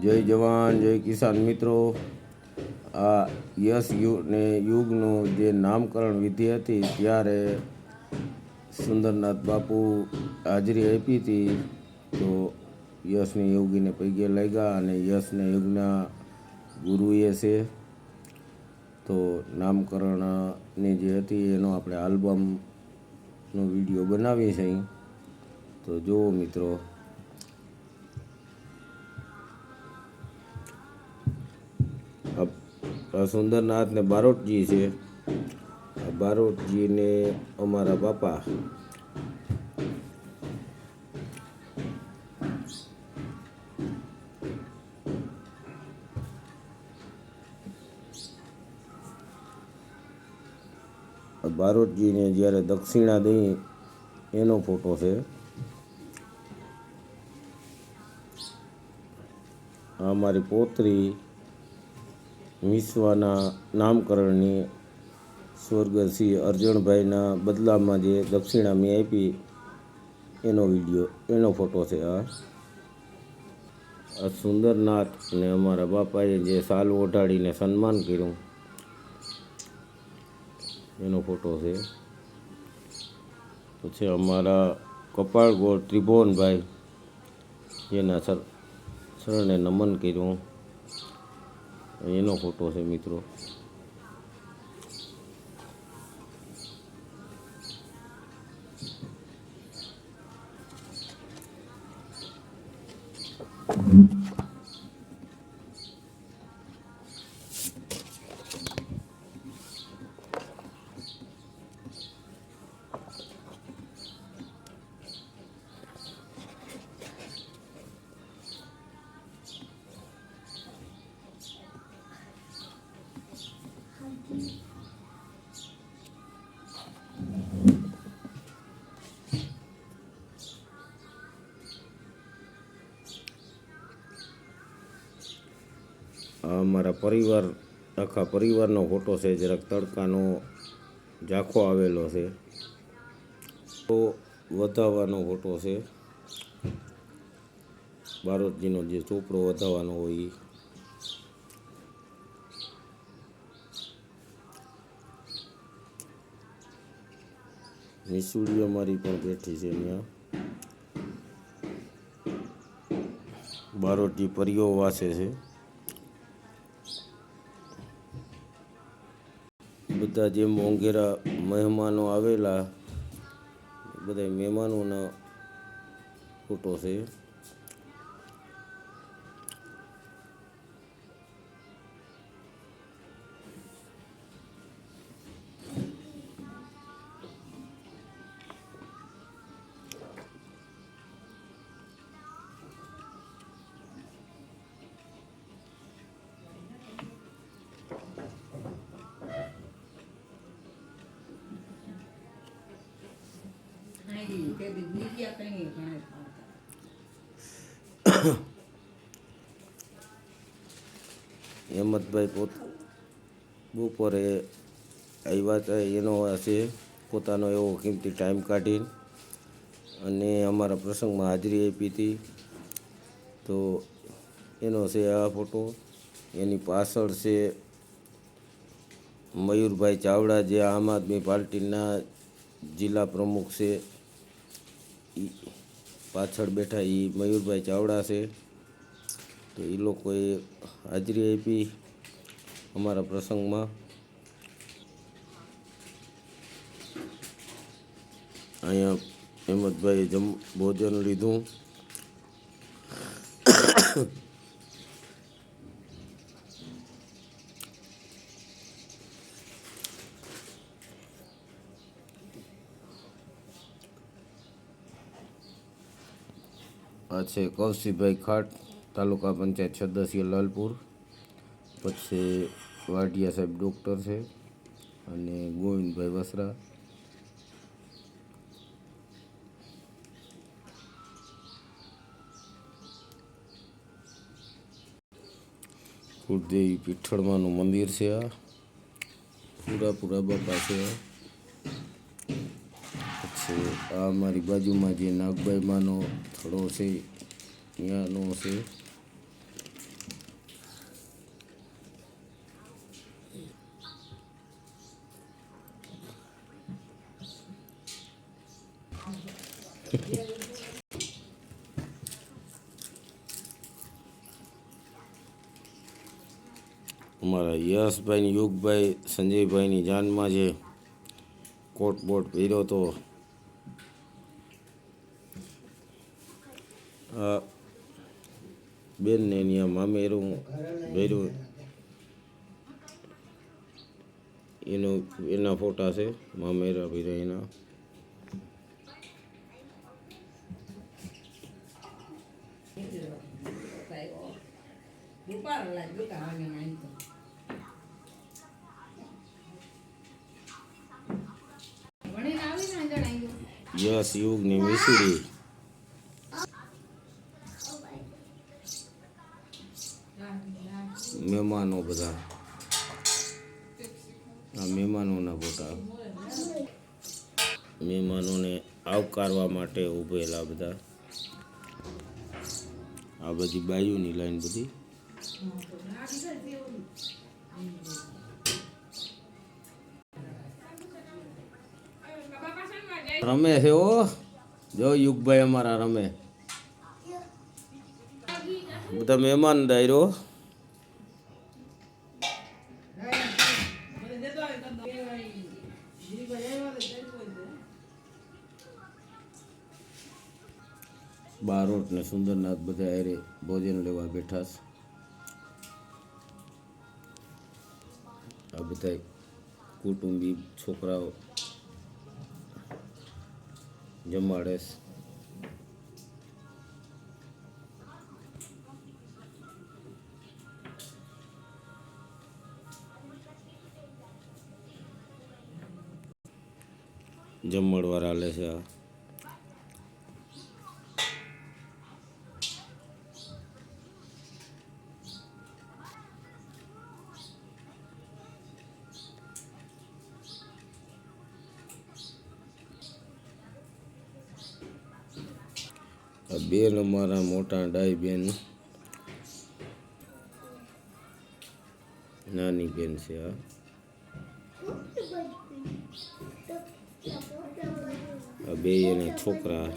જય જવાન જય કિસાન મિત્રો, આ યશ યુગનું જે નામકરણ વિધિ હતી ત્યારે સુંદરનાથ બાપુ હાજરી આપી હતી. તો યશની યોગીને પૈગે લાગ્યા અને યશને યુગના ગુરુએ છે. તો નામકરણની જે હતી એનો આપણે આલ્બમનો વિડીયો બનાવીએ છીએ. તો જુઓ મિત્રો, આ સુંદરનાથ ને બારોટજી છે. બારોટજીને અમારા બાપા બારોટજીને જ્યારે દક્ષિણા દઈ એનો ફોટો છે. આ મારી પોતરી વિશ્વના નામકરણની સ્વર્ગશ્રી અરજણભાઈના બદલામાં જે દક્ષિણા મેં આપી એનો વિડીયો, એનો ફોટો છે. આ સુંદરનાથ અને અમારા બાપાએ જે સાલ ઓઢાડીને સન્માન કર્યું એનો ફોટો છે. પછી અમારા કપાળગોળ ત્રિભુવનભાઈ જેના શરણે નમન કર્યું એનો ફોટો છે મિત્રો. અમારા પરિવાર, આખા પરિવારનો ફોટો છે. જરાક તડકાનો ઝાંખો આવેલો છે. તો વધાવવાનો ફોટો છે. બારોટજીનો જે ચોપડો વધાવવાનો હોય મિસુડી અમારી પણ બેઠી છે ત્યાં. બારોટજી પરિયો વાસે છે. બધા જે મોંઘેરા મહેમાનો આવેલા બધા મહેમાનોના ફોટો છે. હેમંતભાઈ બપોરે આવ્યા હતા, એનો હશે પોતાનો એવો કિંમતી ટાઈમ કાઢીને અને અમારા પ્રસંગમાં હાજરી આપી હતી. તો એનો છે આ ફોટો. એની પાછળ છે મયુરભાઈ ચાવડા, જે આમ આદમી પાર્ટીના જિલ્લા પ્રમુખ છે. પાછળ બેઠા એ મયુરભાઈ ચાવડા છે. તો એ લોકોએ હાજરી આપી અમારા પ્રસંગમાં. અહીંયા હેમંતભાઈએ ભોજન લીધું. આ છે કૌશિકભાઈ ખાટ, તાલુકા પંચાયત સદસ્ય લાલપુર. પછી વાઢિયા સાહેબ ડૉક્ટર છે અને ગોવિંદભાઈ વસરા. કુળદેવી પીઠળમાનું મંદિર છે. આ પૂરા બાપા છે. પછી આ મારી બાજુમાં જે નાગબાઈ માનો થોડો છે ત્યાંનો છે. અમારા યશભાઈ યુગભાઈ સંજયભાઈની જાનમાં જે કોટ બોટ પહેર્યો હતો આ બેનને ત્યાં મામેરું પહેર્યું એના ફોટા છે મામેરા પહેર્યા એના. યશ યુગની વીસડી મહેમાનો બધા આ મહેમાનોના ફોટા મહેમાનોને આવકારવા માટે ઊભેલા બધા આ બધી બાયુની લાઈન બધી રમે છે ઓ જો યુગભાઈ અમારા રમે બધા મહેમાન દાયરો બારોટ ને સુંદરનાથ બધા અરે ભોજન લેવા બેઠા છે. આ બધા કુટુંબી છોકરાઓ જમાડે છે. જમણવાર હાલે છે. આ બેન અમારા મોટા ડાઈ બેન નાની બેન છે. આ બે એના છોકરા